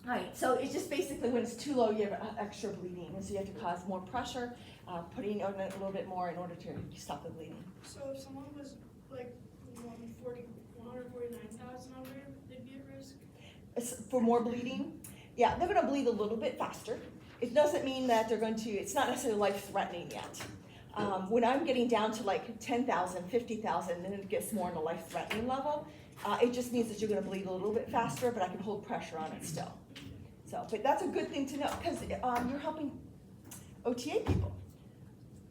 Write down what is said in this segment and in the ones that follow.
Right, so it's just basically when it's too low, you have extra bleeding, and so you have to cause more pressure, putting on it a little bit more in order to stop the bleeding. So if someone was like 149,000 over, they'd be at risk? It's for more bleeding, yeah, they're gonna bleed a little bit faster. It doesn't mean that they're going to, it's not necessarily life-threatening yet. When I'm getting down to like 10,000, 50,000, then it gets more on the life-threatening level. It just means that you're gonna bleed a little bit faster, but I can hold pressure on it still. So, but that's a good thing to know, because you're helping OTA people.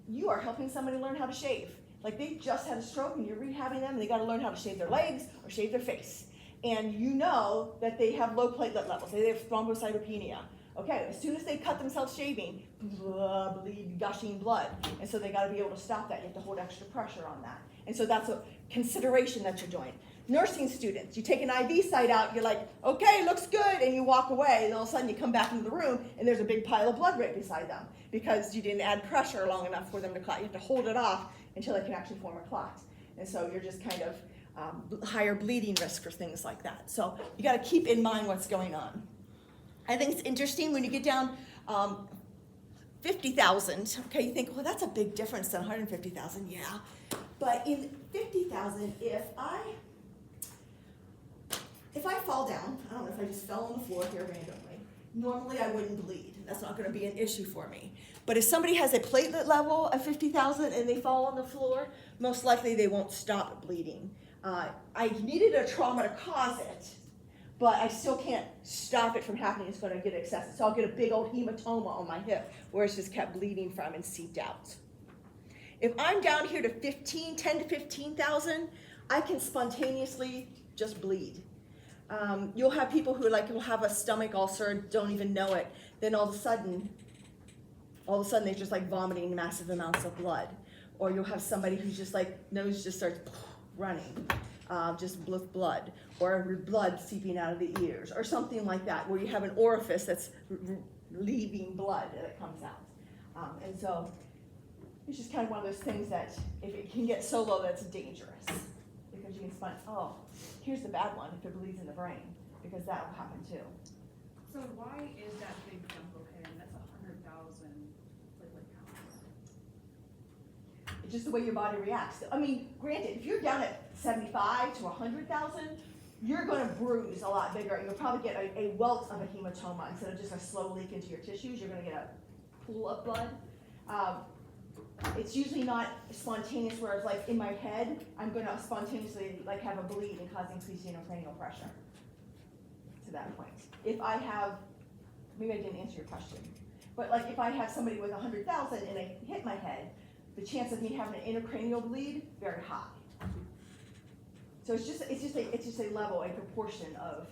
You are helping somebody learn how to shave. Like they just had a stroke and you're rehabbing them and they gotta learn how to shave their legs or shave their face. And you know that they have low platelet levels, they have thrombocytopenia. Okay, as soon as they cut themselves shaving, bleed, gushing blood. And so they gotta be able to stop that. You have to hold extra pressure on that. And so that's a consideration that you're doing. Nursing students, you take an IV site out, you're like, okay, looks good, and you walk away, and all of a sudden you come back into the room, and there's a big pile of blood right beside them, because you didn't add pressure long enough for them to clot. You have to hold it off until they can actually form a clot. And so you're just kind of higher bleeding risk for things like that. So you gotta keep in mind what's going on. I think it's interesting when you get down 50,000, okay, you think, well, that's a big difference than 150,000, yeah. But in 50,000, if I fall down, I don't know if I just fell on the floor here randomly, normally I wouldn't bleed. That's not gonna be an issue for me. But if somebody has a platelet level of 50,000 and they fall on the floor, most likely they won't stop bleeding. I needed a trauma to cause it, but I still can't stop it from happening. It's gonna get excessive. So I'll get a big old hematoma on my hip where it's just kept bleeding from and seeped out. If I'm down here to 10 to 15,000, I can spontaneously just bleed. You'll have people who will have a stomach ulcer and don't even know it. Then all of a sudden they're just like vomiting massive amounts of blood. Or you'll have somebody who's just like, nose just starts running, just with blood. Or blood seeping out of the ears, or something like that, where you have an orifice that's leaving blood that comes out. And so it's just kind of one of those things that if it can get so low, that's dangerous. Because you can find, oh, here's the bad one, if it bleeds in the brain, because that will happen too. So why is that big jump okay? And that's 100,000 platelet counts. It's just the way your body reacts. I mean, granted, if you're down at 75 to 100,000, you're going to bruise a lot bigger, and you'll probably get a welt of a hematoma instead of just a slow leak into your tissues. You're going to get a pool of blood. It's usually not spontaneous, whereas like in my head, I'm going to spontaneously like have a bleed and cause increased intracranial pressure to that point. If I have, maybe I didn't answer your question, but like if I have somebody with 100,000 and they hit my head, the chance of me having an intracranial bleed, very high. So it's just a level, a proportion of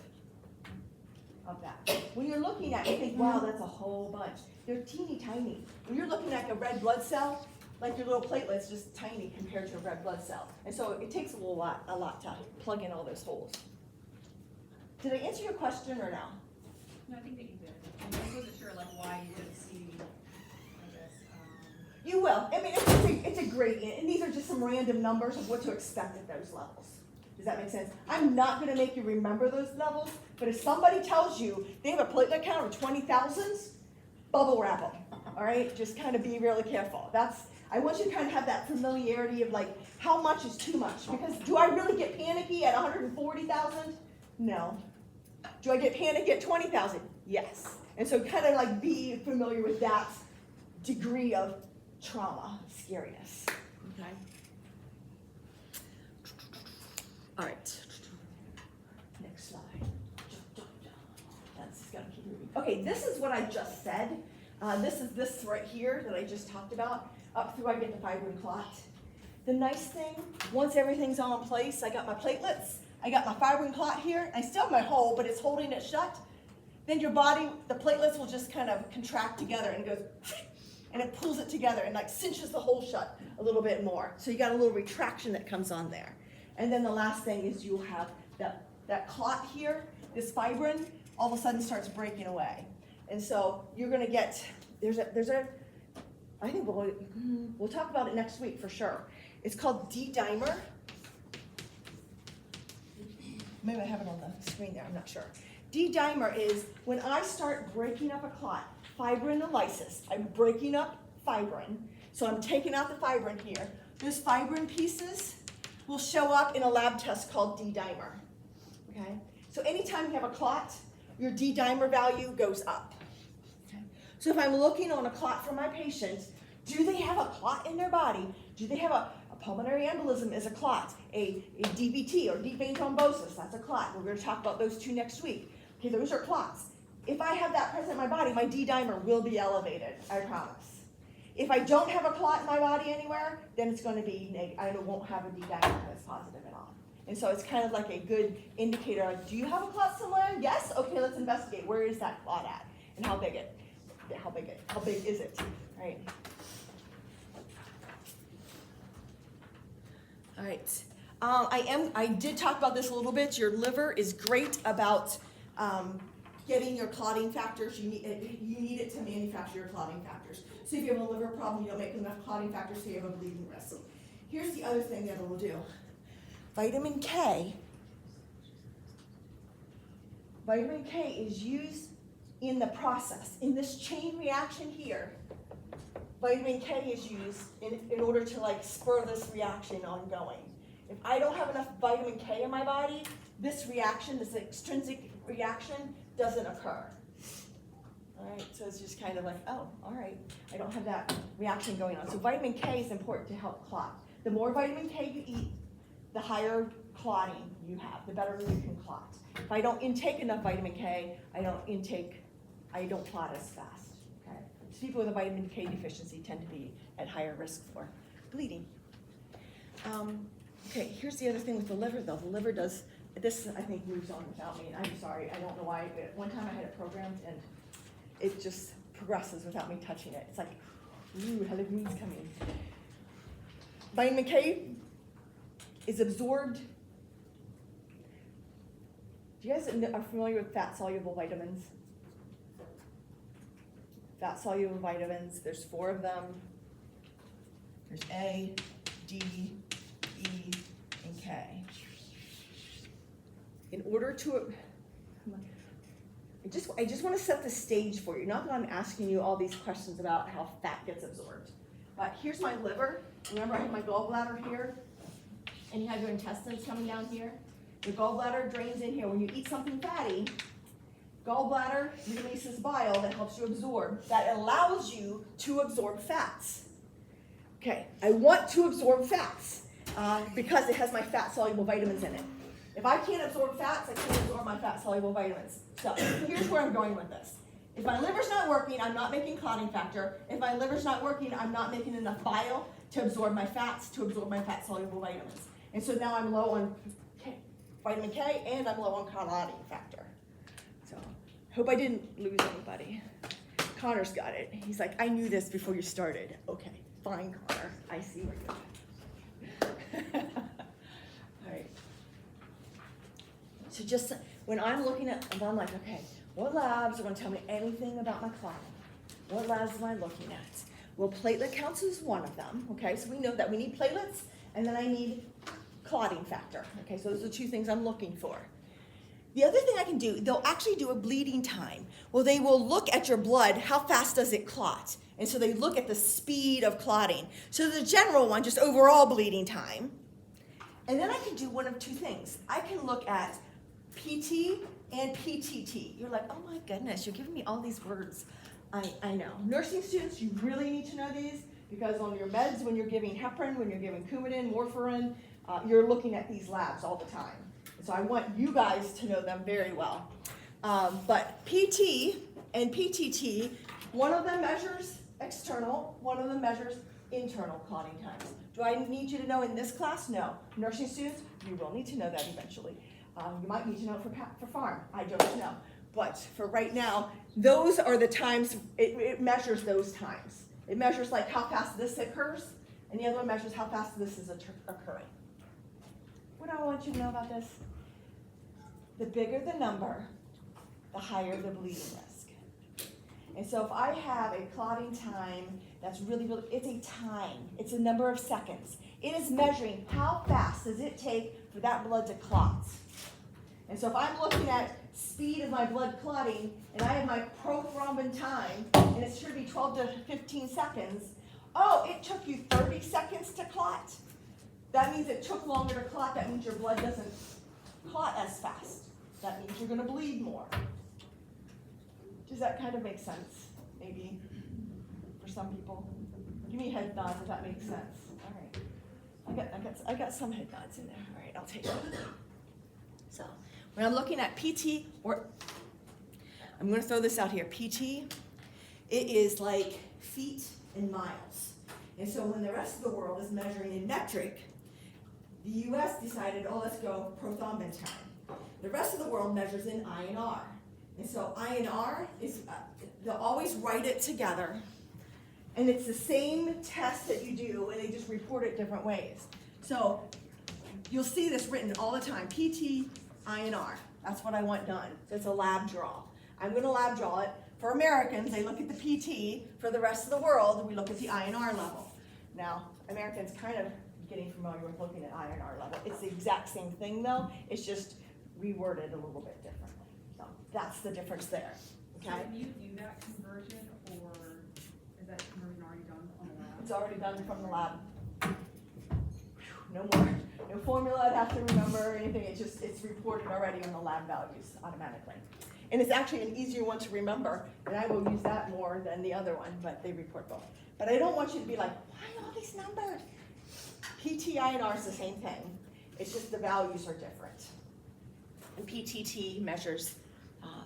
that. When you're looking at it, you think, wow, that's a whole bunch. They're teeny tiny. When you're looking at a red blood cell, like your little platelet's just tiny compared to a red blood cell. And so it takes a lot to plug in all those holes. Did I answer your question or no? No, I think that you did. I wasn't sure like why you didn't see this. You will. I mean, it's a gradient, and these are just some random numbers of what to expect at those levels. Does that make sense? I'm not going to make you remember those levels, but if somebody tells you they have a platelet count of 20,000, bubble wrap them. All right, just kind of be really careful. I want you to kind of have that familiarity of like how much is too much. Because do I really get panicky at 140,000? No. Do I get panicky at 20,000? Yes. And so kind of like be familiar with that degree of trauma, scariness. Okay. All right. Next slide. That's gonna keep moving. Okay, this is what I just said. This is this right here that I just talked about. Up through I get the fibrin clot. The nice thing, once everything's all in place, I got my platelets, I got my fibrin clot here, I still have my hole, but it's holding it shut. Then your body, the platelets will just kind of contract together and goes, and it pulls it together and like cinches the hole shut a little bit more. So you got a little retraction that comes on there. And then the last thing is you'll have that clot here, this fibrin, all of a sudden starts breaking away. And so you're gonna get, I think we'll talk about it next week for sure. It's called D-dimer. Maybe I have it on the screen there, I'm not sure. D-dimer is when I start breaking up a clot, fibrinolysis. I'm breaking up fibrin. So I'm taking out the fibrin here. Those fibrin pieces will show up in a lab test called D-dimer. Okay? So anytime you have a clot, your D-dimer value goes up. Okay? So if I'm looking on a clot for my patient, do they have a clot in their body? Do they have a pulmonary embolism is a clot, a DVT or deep vein thrombosis, that's a clot. We're going to talk about those two next week. Okay, those are clots. If I have that present in my body, my D-dimer will be elevated, I promise. If I don't have a clot in my body anywhere, then it's going to be negative. I won't have a D-dimer that's positive at all. And so it's kind of like a good indicator of, do you have a clot somewhere? Yes? Okay, let's investigate. Where is that clot at? And how big is it? Right? All right. I did talk about this a little bit. Your liver is great about getting your clotting factors. You need it to manufacture your clotting factors. So if you have a liver problem, you don't make enough clotting factors, so you have a bleeding risk. Here's the other thing that it will do. Vitamin K. Vitamin K is used in the process. In this chain reaction here, vitamin K is used in order to like spur this reaction ongoing. If I don't have enough vitamin K in my body, this reaction, this extrinsic reaction, doesn't occur. All right, so it's just kind of like, oh, all right, I don't have that reaction going on. So vitamin K is important to help clot. The more vitamin K you eat, the higher clotting you have, the better you can clot. If I don't intake enough vitamin K, I don't clot as fast. Okay? So people with a vitamin K deficiency tend to be at higher risk for bleeding. Okay, here's the other thing with the liver though. The liver does, this I think moves on without me. I'm sorry, I don't know why. One time I had it programmed and it just progresses without me touching it. It's like, ooh, how the greens come in. Vitamin K is absorbed. Do you guys are familiar with fat-soluble vitamins? Fat-soluble vitamins, there's 4 of them. There's A, D, E, and K. In order to, I just want to set the stage for you. Not that I'm asking you all these questions about how fat gets absorbed. But here's my liver. Remember I have my gallbladder here? And you have your intestines coming down here. The gallbladder drains in here. When you eat something fatty, gallbladder releases bile that helps you absorb, that allows you to absorb fats. Okay, I want to absorb fats because it has my fat-soluble vitamins in it. If I can't absorb fats, I can't absorb my fat-soluble vitamins. So here's where I'm going with this. If my liver's not working, I'm not making clotting factor. If my liver's not working, I'm not making enough bile to absorb my fats, to absorb my fat-soluble vitamins. And so now I'm low on vitamin K and I'm low on clotting factor. So hope I didn't lose anybody. Connor's got it. He's like, I knew this before you started. Okay, fine, Connor. I see where you're at. All right. So just when I'm looking at, I'm like, okay, what labs are going to tell me anything about my clotting? What labs am I looking at? Well, platelet counts is one of them. Okay, so we know that we need platelets, and then I need clotting factor. Okay, so those are 2 things I'm looking for. The other thing I can do, they'll actually do a bleeding time. Well, they will look at your blood, how fast does it clot? And so they look at the speed of clotting. So the general one, just overall bleeding time. And then I can do one of 2 things. I can look at PT and PTT. You're like, oh my goodness, you're giving me all these words. I know. Nursing students, you really need to know these because on your meds, when you're giving heparin, when you're giving Coumadin, warfarin, you're looking at these labs all the time. So I want you guys to know them very well. But PT and PTT, one of them measures external, one of them measures internal clotting times. Do I need you to know in this class? No. Nursing students, you will need to know that eventually. You might need to know it for pharm. I don't know. But for right now, those are the times, it measures those times. It measures like how fast this occurs, and the other one measures how fast this is occurring. What do I want you to know about this? The bigger the number, the higher the bleeding risk. And so if I have a clotting time that's really, it's a time. It's a number of seconds. It is measuring how fast does it take for that blood to clot. And so if I'm looking at speed of my blood clotting, and I have my prothrombin time, and it should be 12 to 15 seconds. Oh, it took you 30 seconds to clot. That means it took longer to clot. That means your blood doesn't clot as fast. That means you're going to bleed more. Does that kind of make sense? Maybe for some people. Give me head nods if that makes sense. All right. I got some head nods in there. All right, I'll take it. So when I'm looking at PT, or I'm going to throw this out here. PT, it is like feet and miles. And so when the rest of the world is measuring in metric, the US decided, oh, let's go prothrombin time. The rest of the world measures in INR. And so INR is, they'll always write it together. And it's the same test that you do, and they just report it different ways. So you'll see this written all the time, PT, INR. That's what I want done. It's a lab draw. I'm going to lab draw it. For Americans, they look at the PT. For the rest of the world, we look at the INR level. Now, Americans kind of getting familiar with looking at INR level. It's the exact same thing, though. It's just reworded a little bit differently. So that's the difference there. Okay? So can you do that conversion, or is that conversion already done on the lab? It's already done from the lab. No more, no formula I'd have to remember or anything. It's reported already on the lab values automatically. And it's actually an easier one to remember, and I will use that more than the other one, but they report both. But I don't want you to be like, why all these numbers? PT, INR is the same thing. It's just the values are different. And PTT measures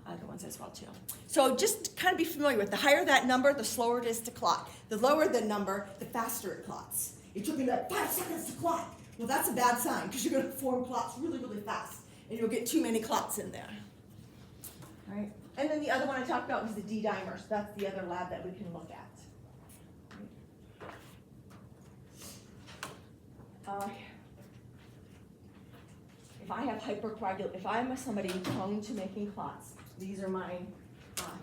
other ones as well too. So just kind of be familiar with the higher that number, the slower it is to clot. The lower the number, the faster it clots. It took me like 5 seconds to clot. Well, that's a bad sign because you're going to form clots really, really fast, and you'll get too many clots in there. All right. And then the other one I talked about was the D-dimers. That's the other lab that we can look at. If I have hypercoagulation, if I'm somebody prone to making clots, these are my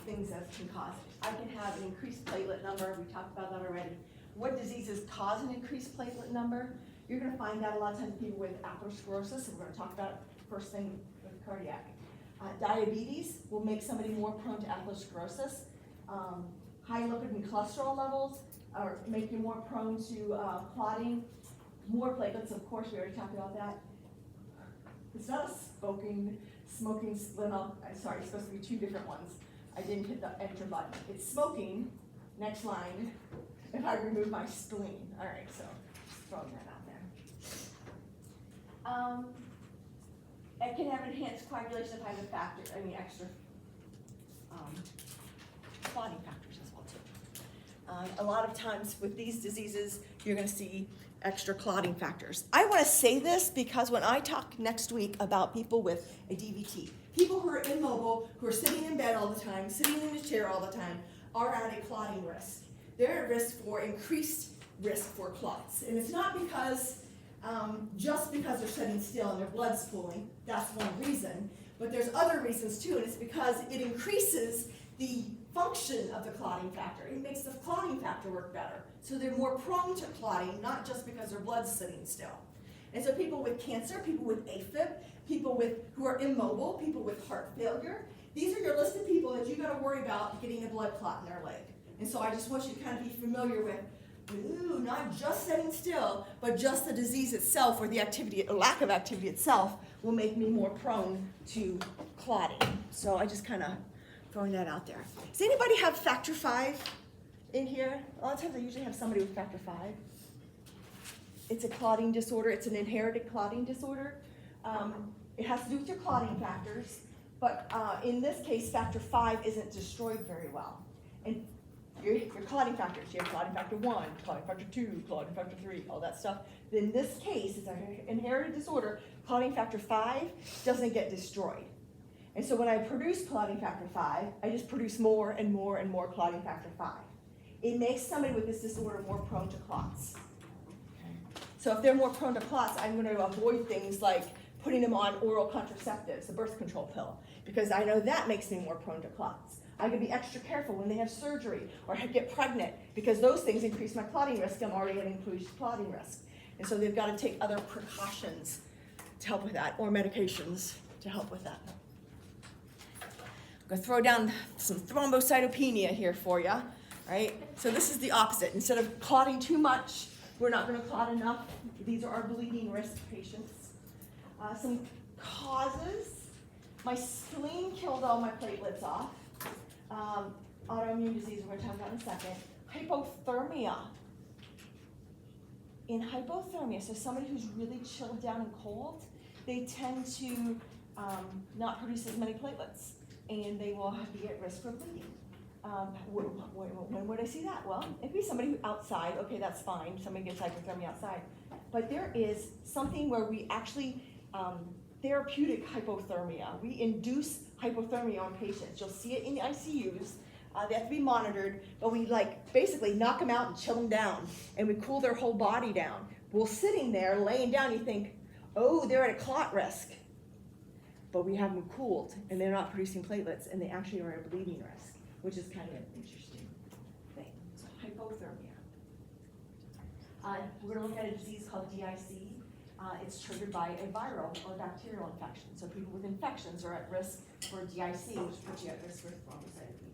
things that can cause it. I can have an increased platelet number. We talked about that already. What diseases cause an increased platelet number? You're going to find that a lot of times people with atherosclerosis, and we're going to talk about it first thing with cardiac. Diabetes will make somebody more prone to atherosclerosis. High lipid and cholesterol levels are make you more prone to clotting. More platelets, of course, we already talked about that. It's not a smoking, well, I'm sorry, it's supposed to be 2 different ones. I didn't hit the enter button. It's smoking, next line, if I remove my spleen. All right, so just throwing that out there. It can have enhanced coagulation if I have extra clotting factors as well too. A lot of times with these diseases, you're going to see extra clotting factors. I want to say this because when I talk next week about people with a DVT, people who are immobile, who are sitting in bed all the time, sitting in a chair all the time, are at a clotting risk. They're at risk for increased risk for clots. And it's not because, just because they're sitting still and their blood's pooling, that's one reason, but there's other reasons too, and it's because it increases the function of the clotting factor. It makes the clotting factor work better. So they're more prone to clotting, not just because their blood's sitting still. And so people with cancer, people with AFib, people who are immobile, people with heart failure, these are your list of people that you got to worry about getting a blood clot in their leg. And so I just want you to kind of be familiar with, not just sitting still, but just the disease itself or the activity or lack of activity itself will make me more prone to clotting. So I just kind of throwing that out there. Does anybody have factor 5 in here? A lot of times I usually have somebody with factor 5. It's a clotting disorder. It's an inherited clotting disorder. It has to do with your clotting factors, but in this case, factor 5 isn't destroyed very well. And your clotting factors, you have clotting factor 1, clotting factor 2, clotting factor 3, all that stuff. In this case, it's an inherited disorder. Clotting factor 5 doesn't get destroyed. And so when I produce clotting factor 5, I just produce more and more and more clotting factor 5. It makes somebody with this disorder more prone to clots. So if they're more prone to clots, I'm going to avoid things like putting them on oral contraceptives, the birth control pill, because I know that makes me more prone to clots. I can be extra careful when they have surgery or get pregnant, because those things increase my clotting risk. I'm already at increased clotting risk. And so they've got to take other precautions to help with that, or medications to help with that. gonna throw down some thrombocytopenia here for you, right? So this is the opposite. Instead of clotting too much, we're not gonna clot enough. These are our bleeding risk patients. Some causes. My spleen killed all my platelets off. Autoimmune disease, we're gonna talk about in a second. Hypothermia. In hypothermia, so somebody who's really chilled down and cold, they tend to not produce as many platelets, and they will be at risk for bleeding. When would I see that? Well, it'd be somebody who outside, okay, that's fine, somebody gets hypothermia outside. But there is something where we actually, therapeutic hypothermia. We induce hypothermia on patients. You'll see it in the ICUs. They have to be monitored, but we basically knock them out and chill them down, and we cool their whole body down. Well, sitting there, laying down, you think, oh, they're at a clot risk. But we have them cooled, and they're not producing platelets, and they actually are at a bleeding risk, which is kind of an interesting thing. So hypothermia. We're going to look at a disease called DIC. It's triggered by a viral or bacterial infection. So people with infections are at risk for DIC, which puts you at risk for thrombocytopenia.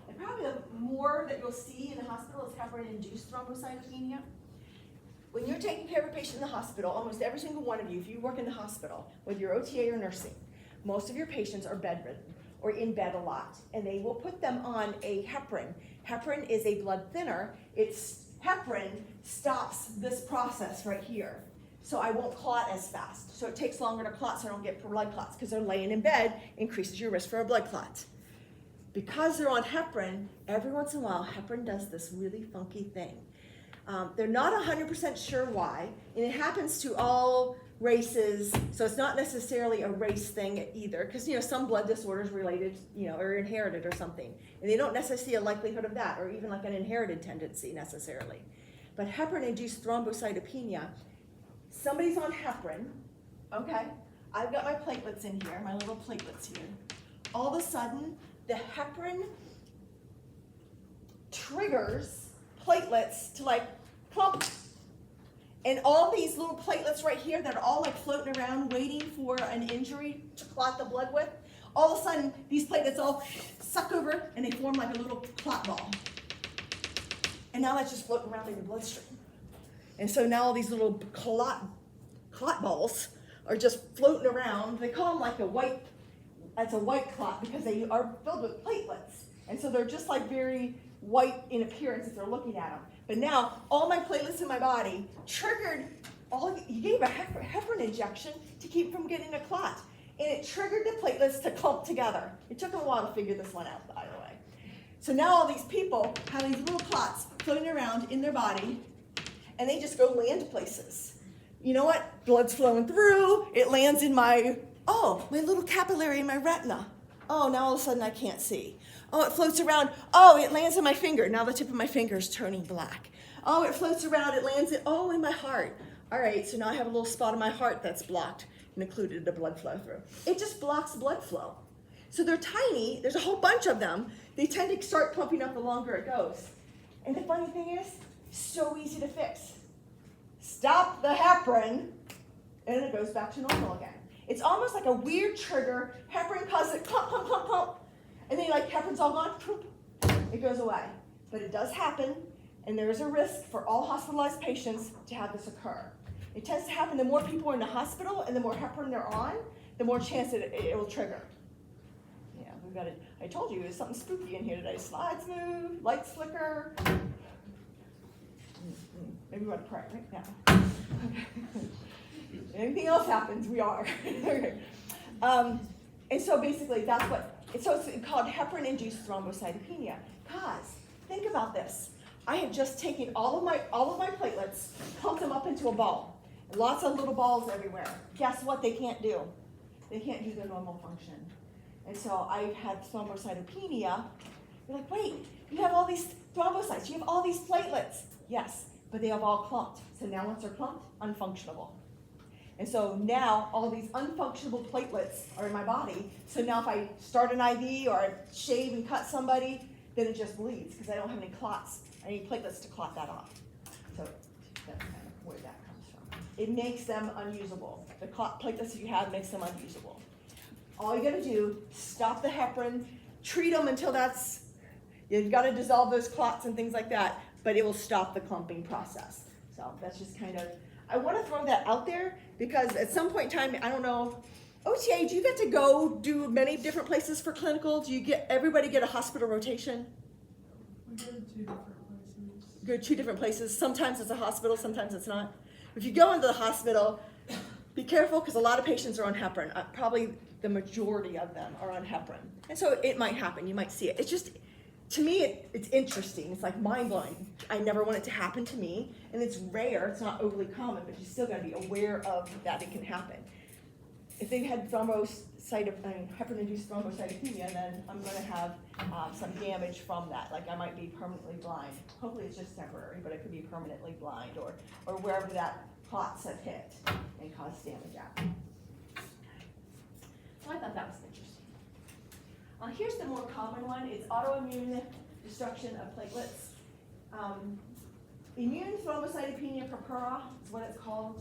And probably the more that you'll see in the hospital is heparin-induced thrombocytopenia. When you're taking care of a patient in the hospital, almost every single one of you, if you work in the hospital, whether you're OTA or nursing, most of your patients are bedridden or in bed a lot, and they will put them on a heparin. Heparin is a blood thinner. Heparin stops this process right here, so I won't clot as fast. So it takes longer to clot, so I don't get blood clots, because they're laying in bed, increases your risk for a blood clot. Because they're on heparin, every once in a while, heparin does this really funky thing. They're not 100% sure why, and it happens to all races, so it's not necessarily a race thing either, because some blood disorders related, are inherited or something, and they don't necessarily see a likelihood of that, or even like an inherited tendency necessarily. But heparin-induced thrombocytopenia, somebody's on heparin, okay? I've got my platelets in here, my little platelets here. All of a sudden, the heparin triggers platelets to clump. And all these little platelets right here that are all floating around waiting for an injury to clot the blood with, all of a sudden these platelets all suck over and they form like a little clot ball. And now that's just floating around in your bloodstream. And so now all these little clot balls are just floating around. They call them that's a white clot because they are filled with platelets. And so they're just very white in appearance if they're looking at them. But now, all my platelets in my body triggered, you gave a heparin injection to keep from getting a clot. And it triggered the platelets to clump together. It took a while to figure this one out, by the way. So now all these people have these little clots floating around in their body, and they just go land places. You know what? Blood's flowing through, it lands in my little capillary in my retina. Oh, now all of a sudden I can't see. Oh, it floats around. Oh, it lands in my finger. Now the tip of my finger is turning black. Oh, it floats around. It lands in my heart. All right, so now I have a little spot in my heart that's blocked and occluded the blood flow through. It just blocks blood flow. So they're tiny. There's a whole bunch of them. They tend to start pumping up the longer it goes. And the funny thing is, so easy to fix. Stop the heparin, and it goes back to normal again. It's almost like a weird trigger. Heparin causes it clump, clump, clump, clump. And then heparin's all gone, it goes away. But it does happen, and there is a risk for all hospitalized patients to have this occur. It tends to happen the more people are in the hospital and the more heparin they're on, the more chance it will trigger. Yeah, we've got it. I told you there's something spooky in here today. Slides move, lights flicker. Maybe we want to pray right now. Anything else happens, we are. And so basically that's it's called heparin-induced thrombocytopenia. Cause, think about this. I have just taken all of my platelets, pumped them up into a ball. Lots of little balls everywhere. Guess what they can't do? They can't do their normal function. And so I've had thrombocytopenia. You're like, wait, you have all these thrombocytes, you have all these platelets. Yes, but they have all clumped. So now once they're clumped, unfunctionable. And so now all these unfunctionable platelets are in my body. So now if I start an IV or I shave and cut somebody, then it just bleeds because I don't have any clots. I need platelets to clot that off. So that's kind of where that comes from. It makes them unusable. The platelets that you have makes them unusable. All you gotta do, stop the heparin, treat them until you've gotta dissolve those clots and things like that, but it will stop the clumping process. So that's just kind of, I wanna throw that out there because at some point in time, I don't know, OTA, do you get to go do many different places for clinical? Do you get, everybody get a hospital rotation? We go to 2 different places. Go to 2 different places. Sometimes it's a hospital, sometimes it's not. If you go into the hospital, be careful because a lot of patients are on heparin. Probably the majority of them are on heparin. And so it might happen, you might see it. It's just, to me, it's interesting. It's like mind-blowing. I never want it to happen to me. And it's rare, it's not overly common, but you still gotta be aware of that it can happen. If they've had heparin-induced thrombocytopenia, then I'm going to have some damage from that. Like I might be permanently blind. Hopefully it's just temporary, but it could be permanently blind or wherever that clots have hit and caused damage out. So I thought that was interesting. Here's the more common one. It's autoimmune destruction of platelets. Immune thrombocytopenia purpura is what it's called.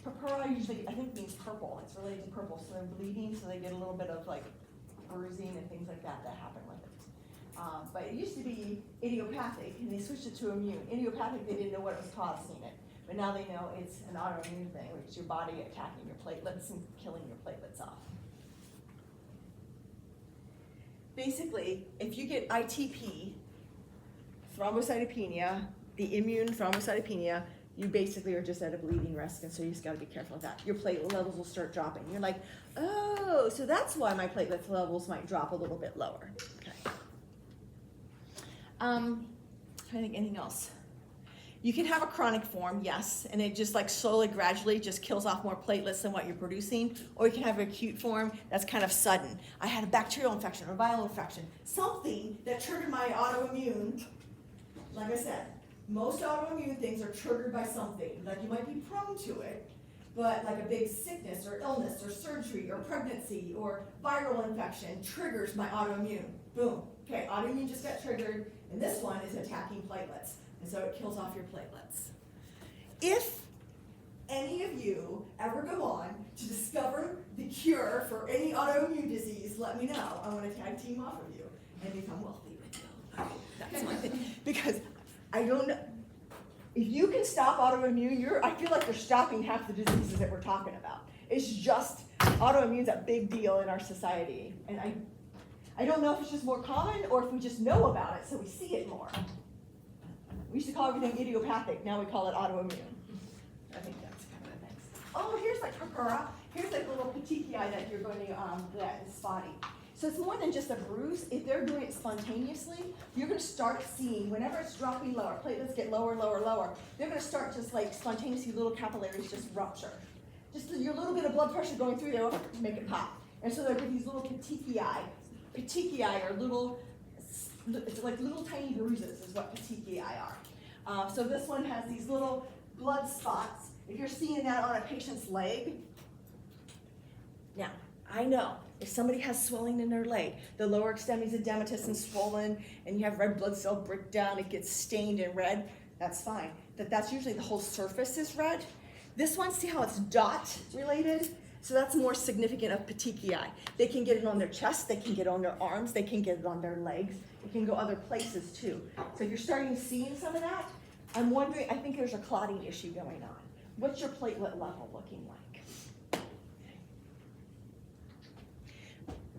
Purpura usually, I think, means purple. It's related to purple, so they're bleeding, so they get a little bit of like bruising and things like that happen with it. But it used to be idiopathic, and they switched it to immune. Idiopathic, they didn't know what was causing it, but now they know it's an autoimmune thing, which is your body attacking your platelets and killing your platelets off. Basically, if you get ITP, thrombocytopenia, the immune thrombocytopenia, you basically are just at a bleeding risk, and so you just gotta be careful of that. Your platelet levels will start dropping. You're like, oh, so that's why my platelet levels might drop a little bit lower. Okay. I think anything else. You can have a chronic form, yes, and it just like slowly, gradually just kills off more platelets than what you're producing, or you can have an acute form that's kind of sudden. I had a bacterial infection or viral infection, something that triggered my autoimmune, like I said. Most autoimmune things are triggered by something, like you might be prone to it, but like a big sickness or illness or surgery or pregnancy or viral infection triggers my autoimmune. Boom. Okay, autoimmune just got triggered, and this one is attacking platelets, and so it kills off your platelets. If any of you ever go on to discover the cure for any autoimmune disease, let me know. I want to tag team off of you and become wealthy with you. Okay, that's my thing. Because I don't know, if you can stop autoimmune, I feel like you're stopping half the diseases that we're talking about. It's just, autoimmune's a big deal in our society. And I don't know if it's just more common or if we just know about it, so we see it more. We used to call everything idiopathic, now we call it autoimmune. I think that's kind of the thing. Oh, here's like purpura. Here's like little petechiae that you're going to, that is spotty. So it's more than just a bruise. If they're doing it spontaneously, you're going to start seeing, whenever it's dropping lower, platelets get lower, lower, lower, they're going to start just like spontaneously little capillaries just rupture. Just your little bit of blood pressure going through there will make it pop. And so there are these little petechiae. Petechiae are little, it's like little tiny bruises is what petechiae are. So this one has these little blood spots. If you're seeing that on a patient's leg, now, I know if somebody has swelling in their leg, the lower extremities edematous and swollen, and you have red blood cell breakdown, it gets stained and red, that's fine. That's usually the whole surface is red. This one, see how it's dot related? So that's more significant of petechiae. They can get it on their chest, they can get it on their arms, they can get it on their legs. It can go other places too. So if you're starting seeing some of that, I'm wondering, I think there's a clotting issue going on. What's your platelet level looking like?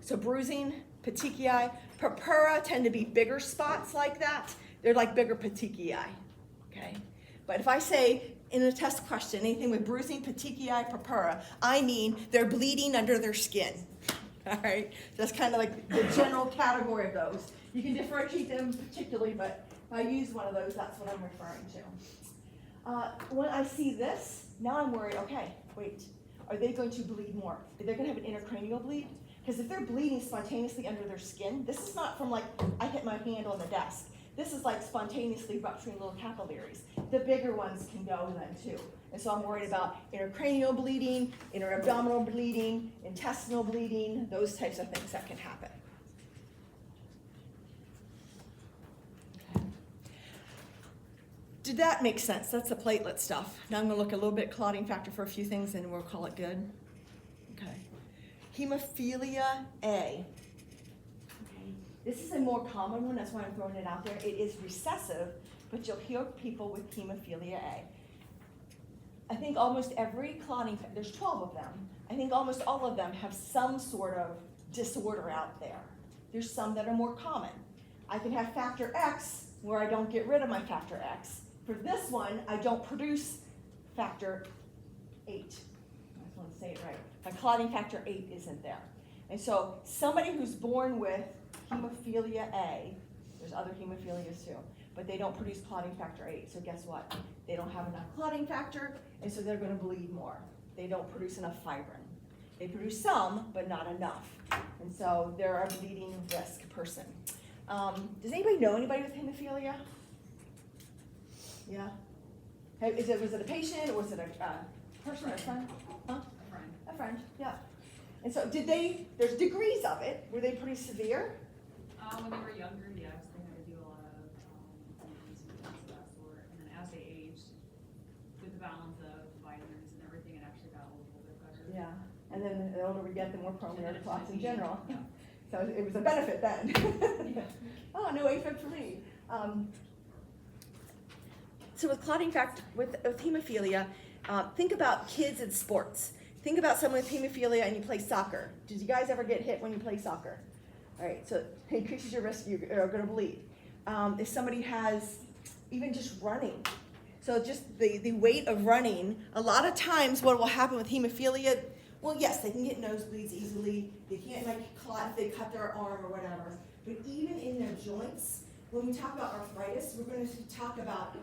So bruising, petechiae, purpura tend to be bigger spots like that. They're like bigger petechiae, okay? But if I say in a test question, anything with bruising, petechiae, purpura, I mean they're bleeding under their skin, all right? That's kind of like the general category of those. You can differentiate them particularly, but if I use one of those, that's what I'm referring to. When I see this, now I'm worried, okay, wait, are they going to bleed more? Are they gonna have an intracranial bleed? Because if they're bleeding spontaneously under their skin, this is not from like, I hit my hand on the desk. This is like spontaneously rupturing little capillaries. The bigger ones can go then too. And so I'm worried about intracranial bleeding, interabdominal bleeding, intestinal bleeding, those types of things that can happen. Okay. Did that make sense? That's the platelet stuff. Now I'm gonna look a little bit clotting factor for a few things and we'll call it good. Okay. Hemophilia A. Okay. This is a more common one, that's why I'm throwing it out there. It is recessive, but you'll hear people with hemophilia A. I think almost every clotting, there's 12 of them. I think almost all of them have some sort of disorder out there. There's some that are more common. I can have factor X where I don't get rid of my factor X. For this one, I don't produce factor 8. I just want to say it right. My clotting factor 8 isn't there. And so somebody who's born with hemophilia A, there's other hemophilias too, but they don't produce clotting factor 8. So guess what? They don't have enough clotting factor, and so they're going to bleed more. They don't produce enough fibrin. They produce some, but not enough. And so they're a bleeding risk person. Does anybody know anybody with hemophilia? Yeah? Hey, was it a patient, or was it a person or a friend? Huh? A friend. A friend, yeah. And so there's degrees of it. Were they pretty severe? When they were younger, yes, they had to do a lot of things of that sort. And then as they aged, with the balance of vitamins and everything, it actually got a little bit better. Yeah. And then the older we get, the more prone we are to clots in Yeah. general. Yeah. So it was a benefit then. Yeah. Oh, no AFib for me. So with clotting factor, with hemophilia, think about kids in sports. Think about someone with hemophilia and you play soccer. Did you guys ever get hit when you play soccer? All right, so it increases your risk, you're going to bleed. If somebody has even just running, so just the weight of running, a lot of times what will happen with hemophilia, well, yes, they can get nosebleeds easily. They can't like clot if they cut their arm or whatever. But even in their joints, when we talk about arthritis, we're going to talk about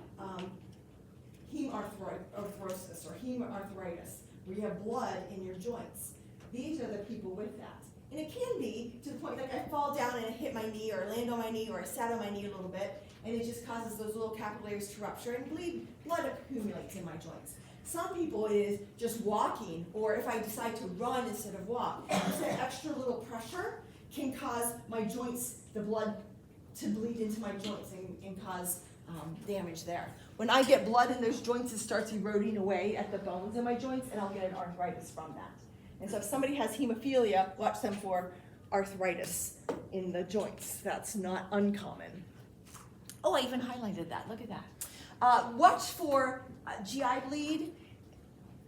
hemarthrosis or hemarthritis, where you have blood in your joints. These are the people with that. And it can be to the point like I fall down and I hit my knee or land on my knee or I sat on my knee a little bit and it just causes those little capillaries to rupture and blood accumulates in my joints. Some people it is just walking, or if I decide to run instead of walk, just that extra little pressure can cause my joints, the blood to bleed into my joints and cause damage there. When I get blood in those joints, it starts eroding away at the bones in my joints and I'll get an arthritis from that. And so if somebody has hemophilia, watch them for arthritis in the joints. That's not uncommon. Oh, I even highlighted that. Look at that. Watch for GI bleed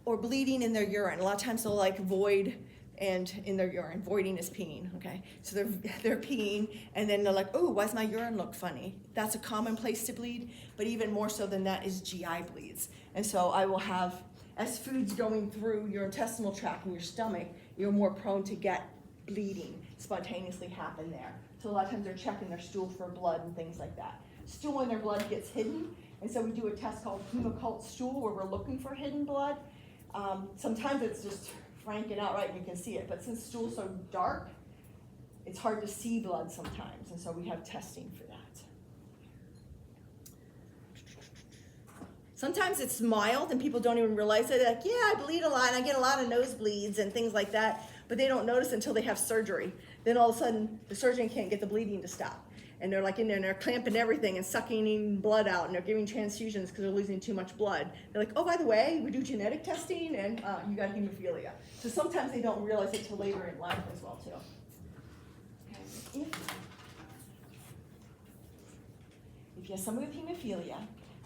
or bleeding in their urine. A lot of times they'll like void and in their urine. Voiding is peeing, okay? So they're peeing and then they're like, oh, why does my urine look funny? That's a common place to bleed, but even more so than that is GI bleeds. And so I will have, as food's going through your intestinal tract and your stomach, you're more prone to get bleeding spontaneously happen there. So a lot of times they're checking their stool for blood and things like that. Stool in their blood gets hidden, and so we do a test called hemoccult stool where we're looking for hidden blood. Sometimes it's just franking out right and you can see it, but since stool's so dark, it's hard to see blood sometimes, and so we have testing for that. Sometimes it's mild and people don't even realize it. Like, yeah, I bleed a lot and I get a lot of nosebleeds and things like that, but they don't notice until they have surgery. Then all of a sudden, the surgeon can't get the bleeding to stop. And they're like in there and they're clamping everything and sucking blood out and they're giving transfusions because they're losing too much blood. They're like, oh, by the way, we do genetic testing and you got hemophilia. So sometimes they don't realize it till later in life as well too. Okay. If you have someone with hemophilia,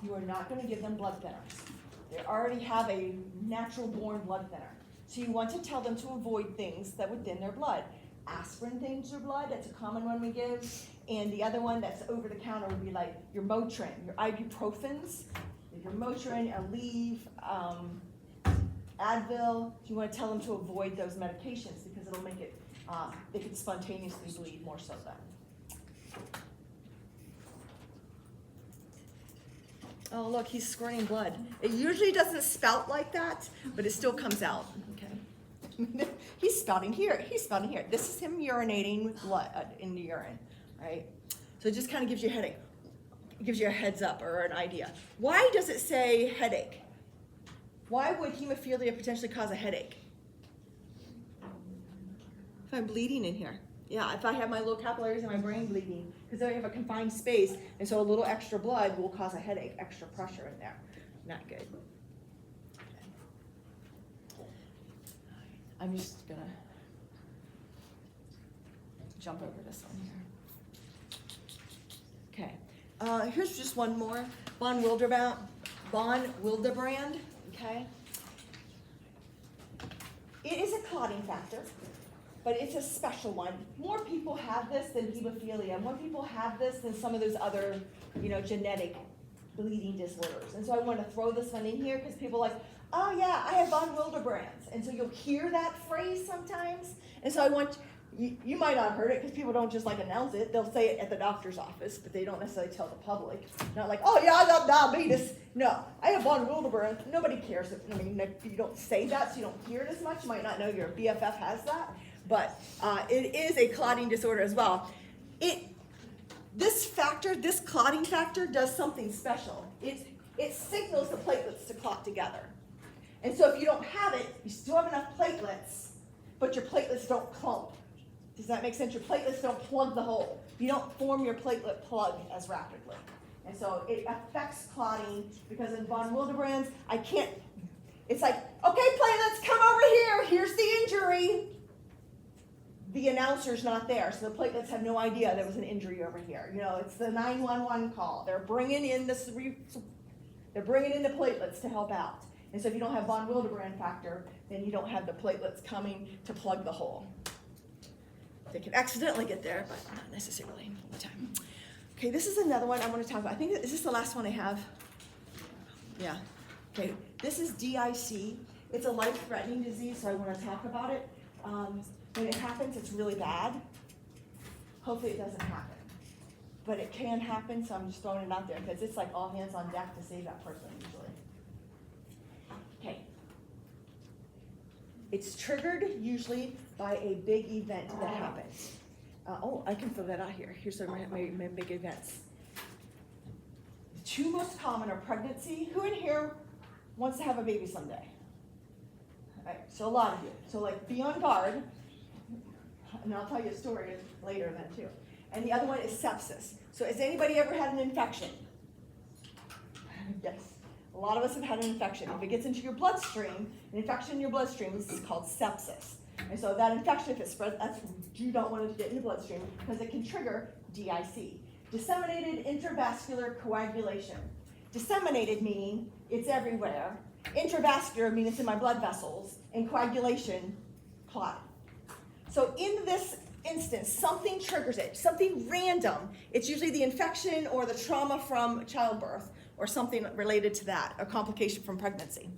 you are not going to give them blood thinners. They already have a natural born blood thinner. So you want to tell them to avoid things that would thin their blood. Aspirin thins your blood, that's a common one we give. And the other one that's over the counter would be like your Motrin, your ibuprofens, your Motrin, Aleve, Advil. You want to tell them to avoid those medications because it'll make it, they can spontaneously bleed more so then. Oh, look, he's squirting blood. It usually doesn't spout like that, but it still comes out, okay? He's spouting here, he's spouting here. This is him urinating with blood in the urine, right? So it just kind of gives you a headache. It gives you a heads up or an idea. Why does it say headache? Why would hemophilia potentially cause a headache? If I'm bleeding in here. Yeah, if I have my little capillaries in my brain bleeding, because I have a confined space, and so a little extra blood will cause a headache, extra pressure in there. Not good. I'm just gonna jump over this one here. Okay, here's just one more. Von Willebrand, okay? It is a clotting factor, but it's a special one. More people have this than hemophilia. More people have this than some of those other, genetic bleeding disorders. And so I want to throw this one in here because people are like, oh yeah, I have von Willebrand's. And so you'll hear that phrase sometimes. And so I want, you might not have heard it because people don't just announce it. They'll say it at the doctor's office, but they don't necessarily tell the public. Not like, oh yeah, I got diabetes. No, I have von Willebrand. Nobody cares. You don't say that, so you don't hear it as much. You might not know your BFF has that, but it is a clotting disorder as well. This clotting factor does something special. It signals the platelets to clot together. And so if you don't have it, you still have enough platelets, but your platelets don't clump. Does that make sense? Your platelets don't plug the hole. You don't form your platelet plug as rapidly. And so it affects clotting because in von Willebrand's, it's like, okay, platelets, come over here. Here's the injury. The announcer's not there, so the platelets have no idea there was an injury over here. It's the 911 call. They're bringing in the platelets to help out. And so if you don't have von Willebrand factor, then you don't have the platelets coming to plug the hole. They can accidentally get there, but not necessarily all the time. Okay, this is another one I want to talk about. Is this the last one I have? Yeah. Okay, this is DIC. It's a life-threatening disease, so I want to talk about it. When it happens, it's really bad. Hopefully it doesn't happen. But it can happen, so I'm just throwing it out there because it's like all hands on deck to save that person usually. Okay. It's triggered usually by a big event that happens. I can throw that out here. Here's my big events. The two most common are pregnancy. Who in here wants to have a baby someday? All right, so a lot of you. So be on guard. And I'll tell you a story later then too. And the other one is sepsis. So has anybody ever had an infection? Yes. A lot of us have had an infection. If it gets into your bloodstream, an infection in your bloodstream is called sepsis. And so that infection, if it spreads, you don't want it to get in your bloodstream because it can trigger DIC. Disseminated intravascular coagulation. Disseminated meaning it's everywhere. Intravascular meaning it's in my blood vessels. And coagulation, clot. So in this instance, something triggers it, something random. It's usually the infection or the trauma from childbirth or something related to that, a complication from pregnancy.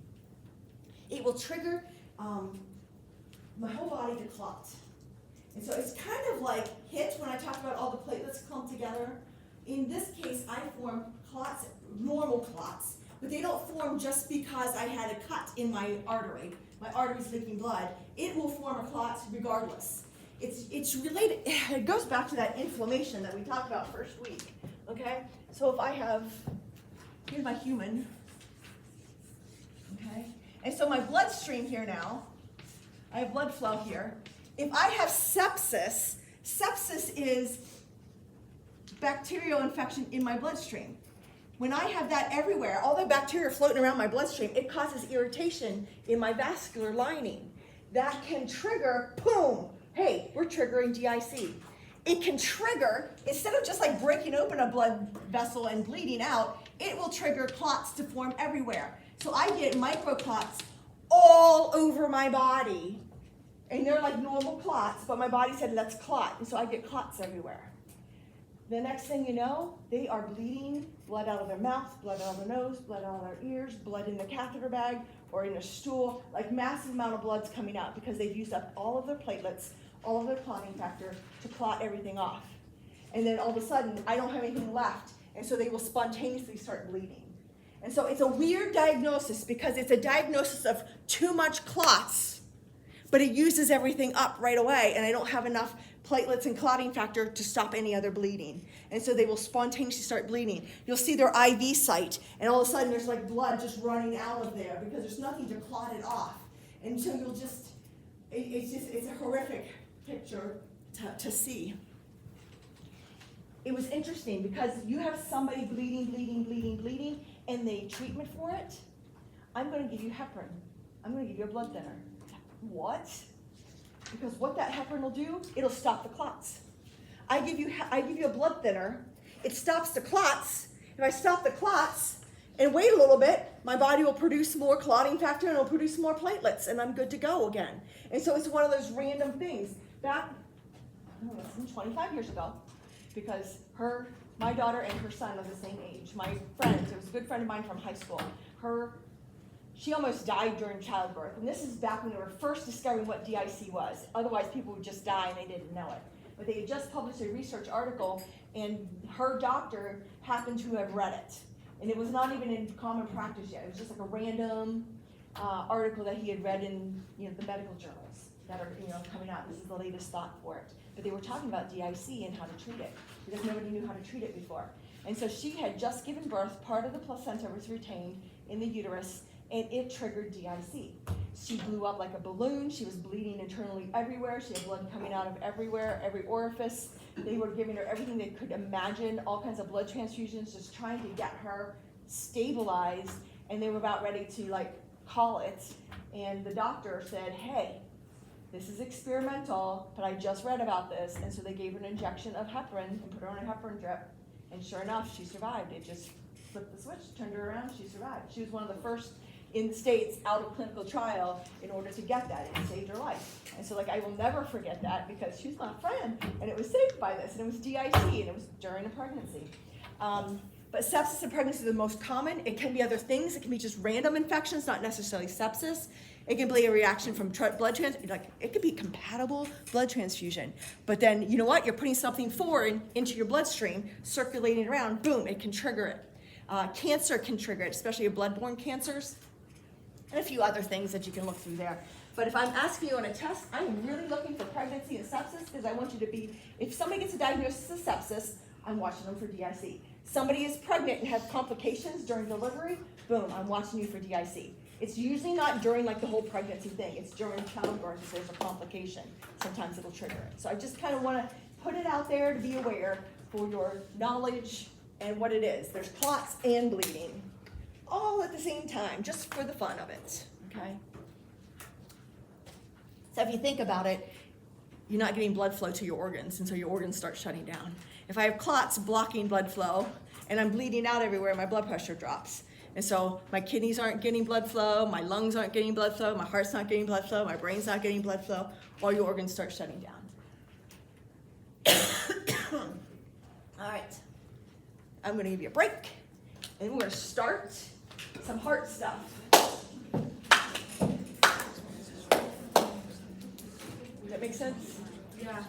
It will trigger my whole body to clot. And so it's kind of like HIT when I talked about all the platelets clumped together. In this case, I form clots, normal clots, but they don't form just because I had a cut in my artery. My artery's leaking blood. It will form a clot regardless. It's related, it goes back to that inflammation that we talked about first week, okay? So if I have, here's my human, okay? And so my bloodstream here now, I have blood flow here. If I have sepsis, sepsis is bacterial infection in my bloodstream. When I have that everywhere, all the bacteria floating around my bloodstream, it causes irritation in my vascular lining. That can trigger, boom, hey, we're triggering DIC. It can trigger, instead of just breaking open a blood vessel and bleeding out, it will trigger clots to form everywhere. So I get microclots all over my body, and they're like normal clots, but my body said, let's clot, and so I get clots everywhere. The next thing you know, they are bleeding, blood out of their mouth, blood out of their nose, blood out of their ears, blood in the catheter bag or in a stool, massive amount of blood's coming out because they've used up all of their platelets, all of their clotting factor to clot everything off. And then all of a sudden, I don't have anything left, and so they will spontaneously start bleeding. And so it's a weird diagnosis because it's a diagnosis of too much clots, but it uses everything up right away, and I don't have enough platelets and clotting factor to stop any other bleeding. And so they will spontaneously start bleeding. You'll see their IV site, and all of a sudden there's blood just running out of there because there's nothing to clot it off. And so you'll just, it's a horrific picture to see. It was interesting because you have somebody bleeding, and the treatment for it, I'm going to give you heparin. I'm going to give you a blood thinner. What? Because what that heparin will do, it'll stop the clots. I give you a blood thinner. It stops the clots. If I stop the clots and wait a little bit, my body will produce more clotting factor and it'll produce more platelets, and I'm good to go again. And so it's one of those random things. Back, oh, less than 25 years ago, because my daughter and her son are the same age. My friend, it was a good friend of mine from high school. She almost died during childbirth, and this is back when they were first discovering what DIC was. Otherwise, people would just die and they didn't know it. But they had just published a research article, and her doctor happened to have read it. And it was not even in common practice yet. It was just like a random article that he had read in the medical journals that are coming out. This is the latest thought for it. But they were talking about DIC and how to treat it, because nobody knew how to treat it before. And so she had just given birth. Part of the placenta was retained in the uterus, and it triggered DIC. She blew up like a balloon. She was bleeding internally everywhere. She had blood coming out of everywhere, every orifice. They were giving her everything they could imagine, all kinds of blood transfusions, just trying to get her stabilized. And they were about ready to call it. And the doctor said, hey, this is experimental, but I just read about this. And so they gave her an injection of heparin and put her on a heparin drip. And sure enough, she survived. It just flipped the switch, turned her around, she survived. She was one of the first in the States out of clinical trial in order to get that. It saved her life. And so I will never forget that, because she was my friend, and it was saved by this, and it was DIC, and it was during a pregnancy. But sepsis in pregnancy is the most common. It can be other things. It can be just random infections, not necessarily sepsis. It can be a reaction from blood transfusion. It could be compatible blood transfusion. But then, you know what? You're putting something foreign into your bloodstream, circulating around, boom, it can trigger it. Cancer can trigger it, especially bloodborne cancers, and a few other things that you can look through there. But if I'm asking you on a test, I'm really looking for pregnancy and sepsis, because I want you to be, if somebody gets a diagnosis of sepsis, I'm watching them for DIC. Somebody is pregnant and has complications during delivery, boom, I'm watching you for DIC. It's usually not during the whole pregnancy thing. It's during childbirth if there's a complication. Sometimes it'll trigger it. So I just kind of want to put it out there to be aware for your knowledge and what it is. There's clots and bleeding, all at the same time, just for the fun of it, okay? So if you think about it, you're not getting blood flow to your organs, and so your organs start shutting down. If I have clots blocking blood flow and I'm bleeding out everywhere, my blood pressure drops. And so my kidneys aren't getting blood flow, my lungs aren't getting blood flow, my heart's not getting blood flow, my brain's not getting blood flow, all your organs start shutting down. All right, I'm gonna give you a break, and we're gonna start some heart stuff. Does that make sense? Yeah.